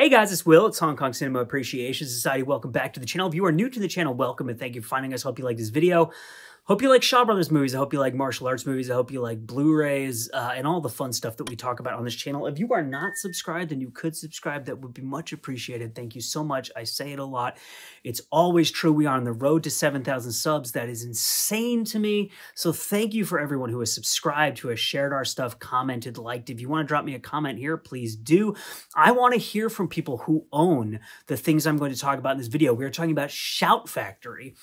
Hey guys, it's Will. It's Hong Kong Cinema Appreciation Society. Welcome back to the channel. If you are new to the channel, welcome and thank you for finding us. Hope you like this video. Hope you like Shaw Brothers movies. I hope you like martial arts movies. I hope you like Blu-rays and all the fun stuff that we talk about on this channel. If you are not subscribed and you could subscribe, that would be much appreciated. Thank you so much. I say it a lot. It's always true. We are on the road to 7,000 subs. That is insane to me. So thank you for everyone who has subscribed, who has shared our stuff, commented, liked. If you want to drop me a comment here, please do. I want to hear from people who own the things I'm going to talk about in this video. We are talking about Shout Factory,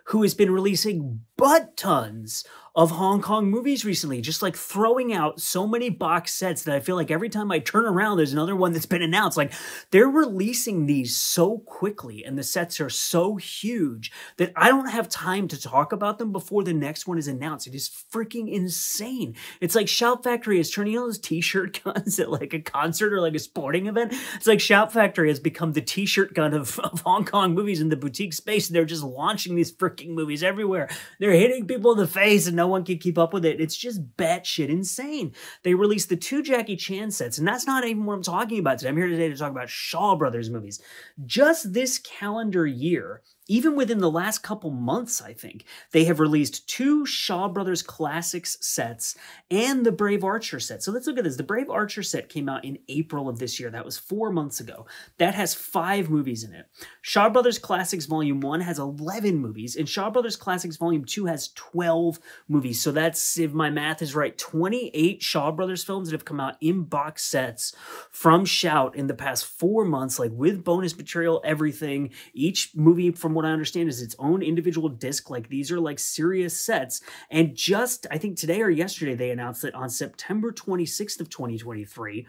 who has been releasing butt tons of Hong Kong movies recently, just like throwing out so many box sets that I feel like every time I turn around, there's another one that's been announced. Like, they're releasing these so quickly and the sets are so huge that I don't have time to talk about them before the next one is announced. It is freaking insane. It's like Shout Factory is turning, those t-shirt guns at like a concert or like a sporting event. It's like Shout Factory has become the t-shirt gun of Hong Kong movies in the boutique space. They're just launching these freaking movies everywhere. They're hitting people in the face and no one can keep up with it. It's just batshit insane. They released the 2 Jackie Chan sets, and that's not even what I'm talking about today. I'm here today to talk about Shaw Brothers movies. Just this calendar year, even within the last couple months, I think, they have released 2 Shaw Brothers Classics sets and the Brave Archer set. So let's look at this. The Brave Archer set came out in April of this year. That was 4 months ago. That has 5 movies in it. Shaw Brothers Classics Volume 1 has 11 movies, and Shaw Brothers Classics Volume 2 has 12 movies. So that's, if my math is right, 28 Shaw Brothers films that have come out in box sets from Shout in the past 4 months, like with bonus material, everything. Each movie, from what I understand, is its own individual disc. Like, these are like serious sets. And just, I think today or yesterday, they announced that on September 26th of 2023,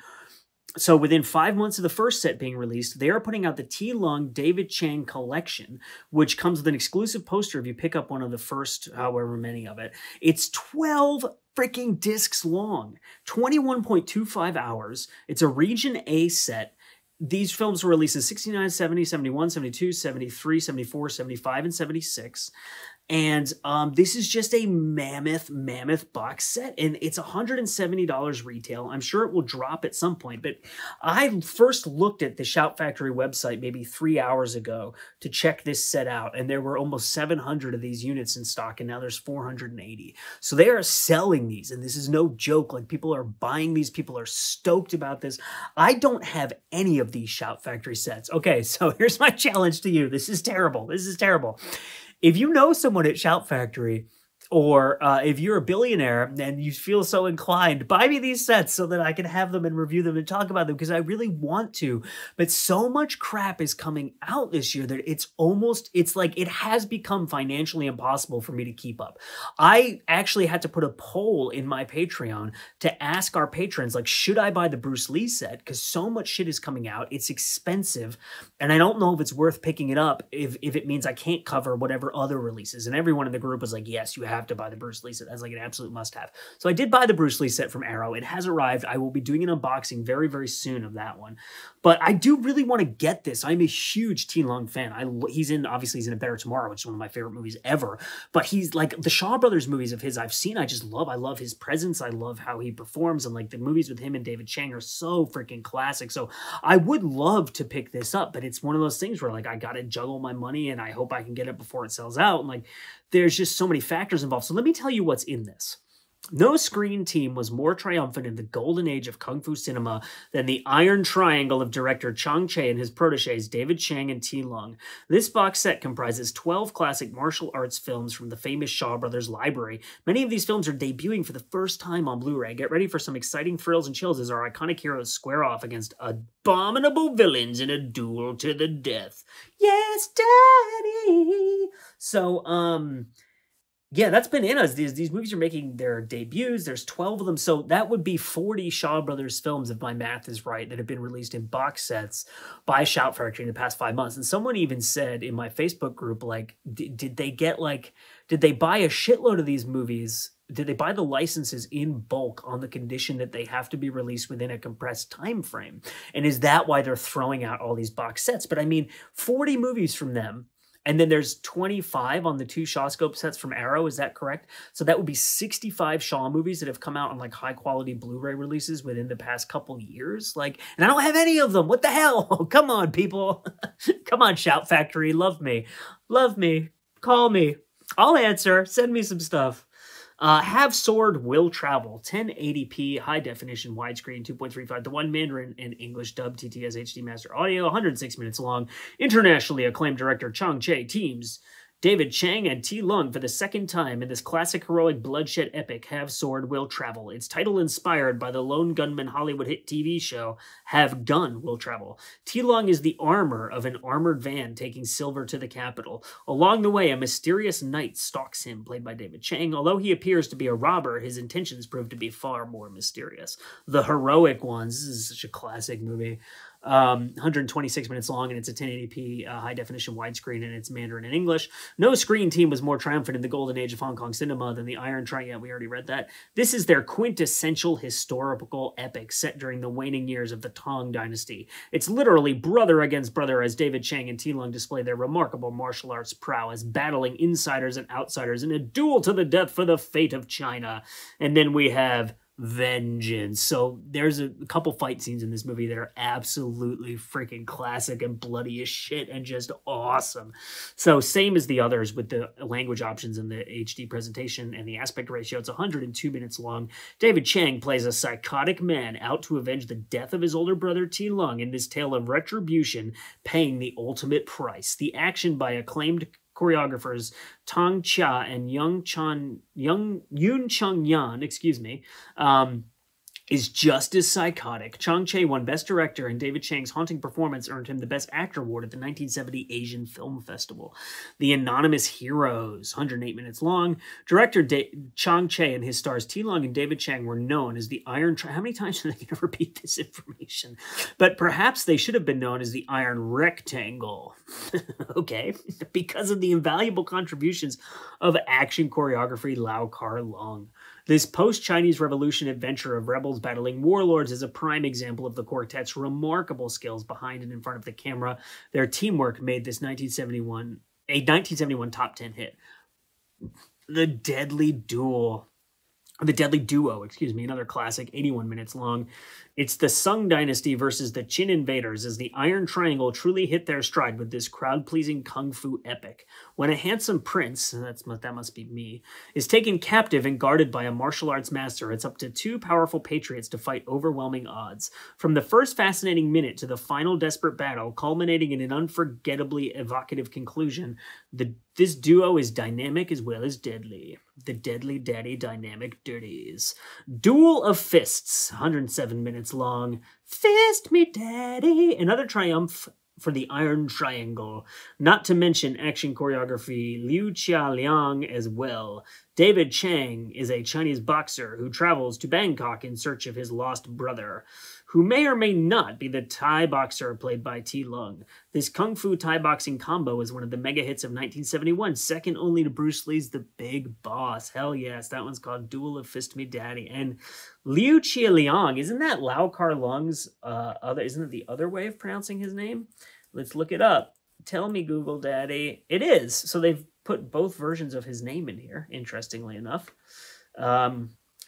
so within 5 months of the first set being released, they are putting out the T. Lung David Chang collection, which comes with an exclusive poster if you pick up one of the first however many of it. It's 12 freaking discs long, 21.25 hours. It's a Region A set. These films were released in 69, 70, 71, 72, 73, 74, 75, and 76. And this is just a mammoth box set, and it's $170 retail. I'm sure it will drop at some point, but I first looked at the Shout Factory website maybe 3 hours ago to check this set out, and there were almost 700 of these units in stock, and now there's 480. So they are selling these, and this is no joke. Like, people are buying these. People are stoked about this. I don't have any of these Shout Factory sets. Okay, so here's my challenge to you. This is terrible. This is terrible. If you know someone at Shout Factory, or if you're a billionaire and you feel so inclined, buy me these sets so that I can have them and review them and talk about them, because I really want to. But so much crap is coming out this year that it's like it has become financially impossible for me to keep up. I actually had to put a poll in my Patreon to ask our patrons, like, should I buy the Bruce Lee set? Because so much shit is coming out. It's expensive, and I don't know if it's worth picking it up if it means I can't cover whatever other releases. And everyone in the group was like, yes, you have to buy the Bruce Lee set. That's like an absolute must-have. So I did buy the Bruce Lee set from Arrow. It has arrived. I will be doing an unboxing very, very soon of that one. But I do really want to get this. I'm a huge T. Lung fan. Obviously he's in A Better Tomorrow, which is one of my favorite movies ever. But he's like, the Shaw Brothers movies of his I've seen, I just love. I love his presence. I love how he performs. And like, the movies with him and David Chang are so freaking classic. So I would love to pick this up, but it's one of those things where like, I got to juggle my money and I hope I can get it before it sells out. And like, there's just so many factors involved. So let me tell you what's in this. No screen team was more triumphant in the golden age of Kung Fu cinema than the Iron Triangle of director Chang Che and his protégés David Chang and T. Lung. This box set comprises 12 classic martial arts films from the famous Shaw Brothers library. Many of these films are debuting for the first time on Blu-ray. Get ready for some exciting thrills and chills as our iconic heroes square off against abominable villains in a duel to the death. Yes, Daddy! So, yeah, that's bananas. These movies are making their debuts. There's 12 of them. So that would be 40 Shaw Brothers films, if my math is right, that have been released in box sets by Shout Factory in the past 5 months. And someone even said in my Facebook group, like, did they buy a shitload of these movies? Did they buy the licenses in bulk on the condition that they have to be released within a compressed time frame? And is that why they're throwing out all these box sets? But I mean, 40 movies from them And then there's 25 on the 2 Shawscope sets from Arrow. Is that correct? So that would be 65 Shaw movies that have come out on like high quality Blu-ray releases within the past couple years. Like, and I don't have any of them. What the hell? Come on, people. Come on, Shout Factory. Love me. Love me. Call me. I'll answer. Send me some stuff. Have Sword Will Travel, 1080p, high definition, widescreen, 2.35 to 1 Mandarin and English dub, TTS HD Master Audio, 106 minutes long. Internationally acclaimed director Chang Che teams David Chang and T. Lung for the second time in this classic heroic bloodshed epic, Have Sword Will Travel. Its title inspired by the lone gunman Hollywood hit TV show, Have Gun Will Travel. T. Lung is the armor of an armored van taking silver to the capital. Along the way, a mysterious knight stalks him, played by David Chang. Although he appears to be a robber, his intentions prove to be far more mysterious. The Heroic Ones, this is such a classic movie. 126 minutes long, and it's a 1080p high definition widescreen, and it's Mandarin and English. No screen team was more triumphant in the golden age of Hong Kong cinema than the Iron Triangle. Yeah, we already read that. This is their quintessential historical epic set during the waning years of the Tang Dynasty. It's literally brother against brother as David Chang and T. Lung display their remarkable martial arts prowess, battling insiders and outsiders in a duel to the death for the fate of China. And then we have vengeance. So there's a couple fight scenes in this movie that are absolutely freaking classic and bloody as shit and just awesome. So same as the others with the language options and the HD presentation and the aspect ratio. It's 102 minutes long. David Chang plays a psychotic man out to avenge the death of his older brother T. Lung in this tale of retribution, paying the ultimate price. The action by acclaimed choreographers Tang Chia and Yoon Chung Yan, is just as psychotic. Chang Che won Best Director, and David Chang's haunting performance earned him the Best Actor award at the 1970 Asian Film Festival. The Anonymous Heroes, 108 minutes long. Director Chang Che and his stars T. Lung and David Chang were known as the Iron Triangle. How many times are they going to repeat this information? But perhaps they should have been known as the Iron Rectangle. Okay, because of the invaluable contributions of action choreography Lau Kar Long. This post-Chinese Revolution adventure of rebels battling warlords is a prime example of the quartet's remarkable skills behind and in front of the camera. Their teamwork made this 1971 top 10 hit. The Deadly Duo, another classic, 81 minutes long. It's the Sung Dynasty versus the Qin invaders as the Iron Triangle truly hit their stride with this crowd-pleasing kung fu epic. When a handsome prince, that must be me, is taken captive and guarded by a martial arts master, it's up to 2 powerful patriots to fight overwhelming odds. From the first fascinating minute to the final desperate battle, culminating in an unforgettably evocative conclusion, this duo is dynamic as well as deadly. The Deadly Daddy Dynamic Dirties. Duel of Fists, 107 minutes long. Fist me daddy. Another triumph for the Iron Triangle. Not to mention action choreography Liu Chia-liang as well. David Chang is a Chinese boxer who travels to Bangkok in search of his lost brother, who may or may not be the Thai boxer played by T. Lung. This kung fu Thai boxing combo is one of the mega hits of 1971, second only to Bruce Lee's The Big Boss. Hell yes, that one's called Duel of Fist Me Daddy. And Liu Chia-liang, isn't that Lau Kar Lung's isn't it the other way of pronouncing his name? Let's look it up. Tell me, Google Daddy. It is. So they've put both versions of his name in here, interestingly enough.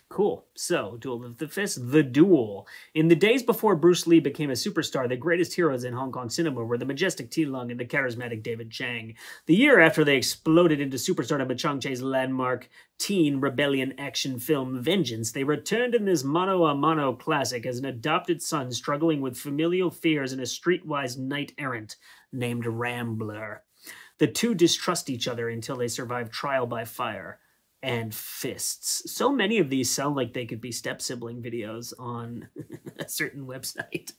Cool. So, Duel of the Fist, The Duel. In the days before Bruce Lee became a superstar, the greatest heroes in Hong Kong cinema were the majestic T. Lung and the charismatic David Chang. The year after they exploded into superstardom with Chang Che's landmark teen rebellion action film Vengeance, they returned in this mano-a-mano classic as an adopted son struggling with familial fears and a streetwise knight-errant named Rambler. The two distrust each other until they survive trial by fire and fists. So many of these sound like they could be step-sibling videos on a certain website.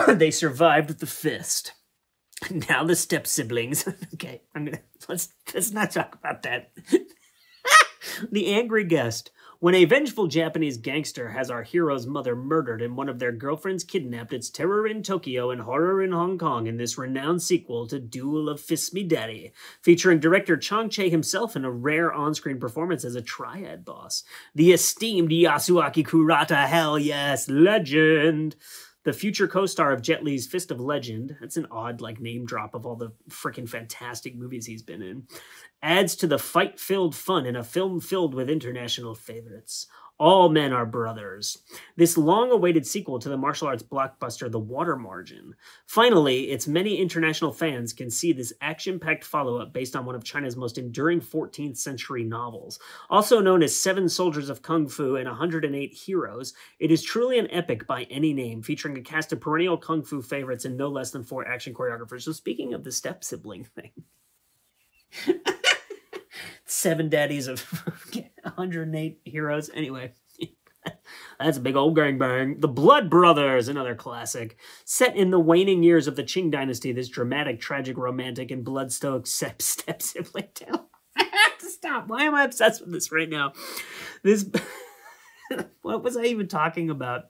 They survived with the fist. Now the step-siblings. Okay, let's not talk about that. The Angry Guest. When a vengeful Japanese gangster has our hero's mother murdered and one of their girlfriends kidnapped, it's terror in Tokyo and horror in Hong Kong in this renowned sequel to Duel of Fist Me Daddy, featuring director Chang Che himself in a rare on-screen performance as a triad boss. The esteemed Yasuaki Kurata, hell yes, legend. the future co-star of Jet Li's Fist of Legend, that's an odd like name drop of all the freaking fantastic movies he's been in, adds to the fight-filled fun in a film filled with international favorites. All Men Are Brothers. This long-awaited sequel to the martial arts blockbuster The Water Margin. Finally, its many international fans can see this action-packed follow-up based on one of China's most enduring 14th century novels. Also known as 7 Soldiers of Kung Fu and 108 Heroes, it is truly an epic by any name, featuring a cast of perennial Kung Fu favorites and no less than 4 action choreographers. So speaking of the step-sibling thing... 7 daddies of 108 heroes. Anyway, that's a big old gangbang. The Blood Brothers, another classic. Set in the waning years of the Qing dynasty, this dramatic, tragic, romantic, and blood-stoked step-sibling tale. I have to stop. Why am I obsessed with this right now? This... What was I even talking about?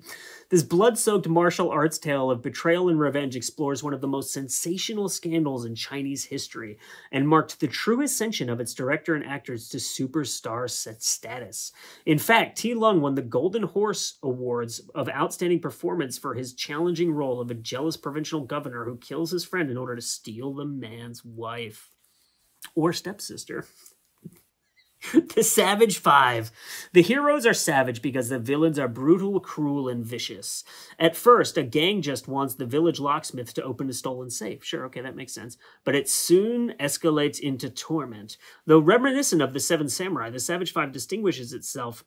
This blood-soaked martial arts tale of betrayal and revenge explores one of the most sensational scandals in Chinese history and marked the true ascension of its director and actors to superstar status. In fact, T. Lung won the Golden Horse Awards of Outstanding Performance for his challenging role of a jealous provincial governor who kills his friend in order to steal the man's wife. Or stepsister. The Savage Five. The heroes are savage because the villains are brutal, cruel, and vicious. At first, a gang just wants the village locksmith to open a stolen safe. Sure, okay, that makes sense. But it soon escalates into torment. Though reminiscent of the Seven Samurai, the Savage Five distinguishes itself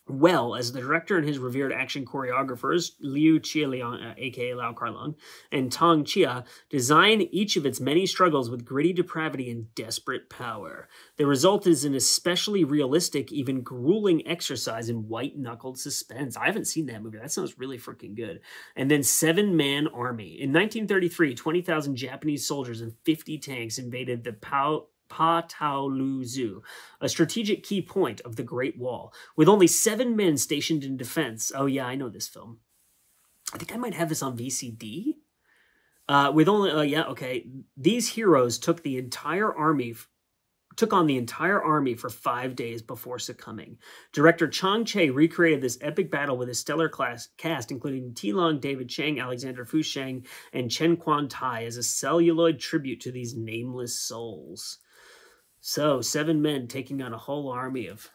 well as the director and his revered action choreographers, Liu Qieliang, aka Lau Carlong, and Tong Chia, design each of its many struggles with gritty depravity and desperate power. The result is an especially realistic, even grueling exercise in white-knuckled suspense. I haven't seen that movie. That sounds really freaking good. And then 7-Man Army. In 1933, 20,000 Japanese soldiers and 50 tanks invaded the Pataluzu, a strategic key point of the Great Wall, with only 7 men stationed in defense. Oh yeah, I know this film. I think I might have this on VCD. These heroes took on the entire army for 5 days before succumbing. Director Chang Che recreated this epic battle with a stellar cast, including T. Lung, David Chang, Alexander Fu Sheng, and Chen Quan Tai, as a celluloid tribute to these nameless souls. So, 7 men taking on a whole army of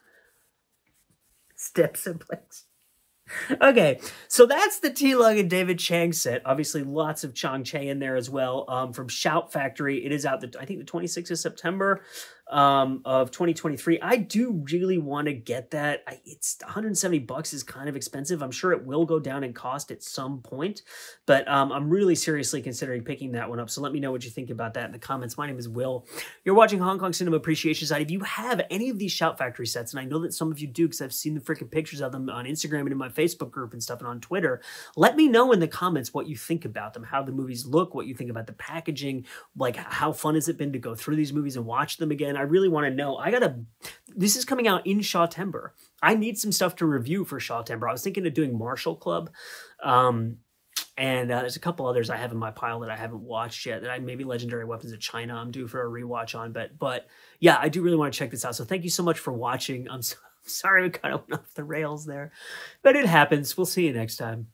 step-siblings. Okay, so that's the T. Lung and David Chang set. Obviously, lots of Chang Che in there as well. From Shout Factory, it is out, I think, the 26th of September of 2023. I do really want to get that. It's $170 is kind of expensive. I'm sure it will go down in cost at some point, but I'm really seriously considering picking that one up. So let me know what you think about that in the comments. My name is Will. You're watching Hong Kong Cinema Appreciation Society. If you have any of these Shout Factory sets, and I know that some of you do because I've seen the freaking pictures of them on Instagram and in my Facebook group and stuff and on Twitter, let me know in the comments what you think about them, how the movies look, what you think about the packaging, like how fun has it been to go through these movies and watch them again. I really want to know. This is coming out in Shawtember. I need some stuff to review for Shawtember. I was thinking of doing Martial Club. And there's a couple others I have in my pile that I haven't watched yet. That maybe Legendary Weapons of China I'm due for a rewatch on. But yeah, I do really want to check this out. So thank you so much for watching. I'm sorry we kind of went off the rails there. But it happens. We'll see you next time.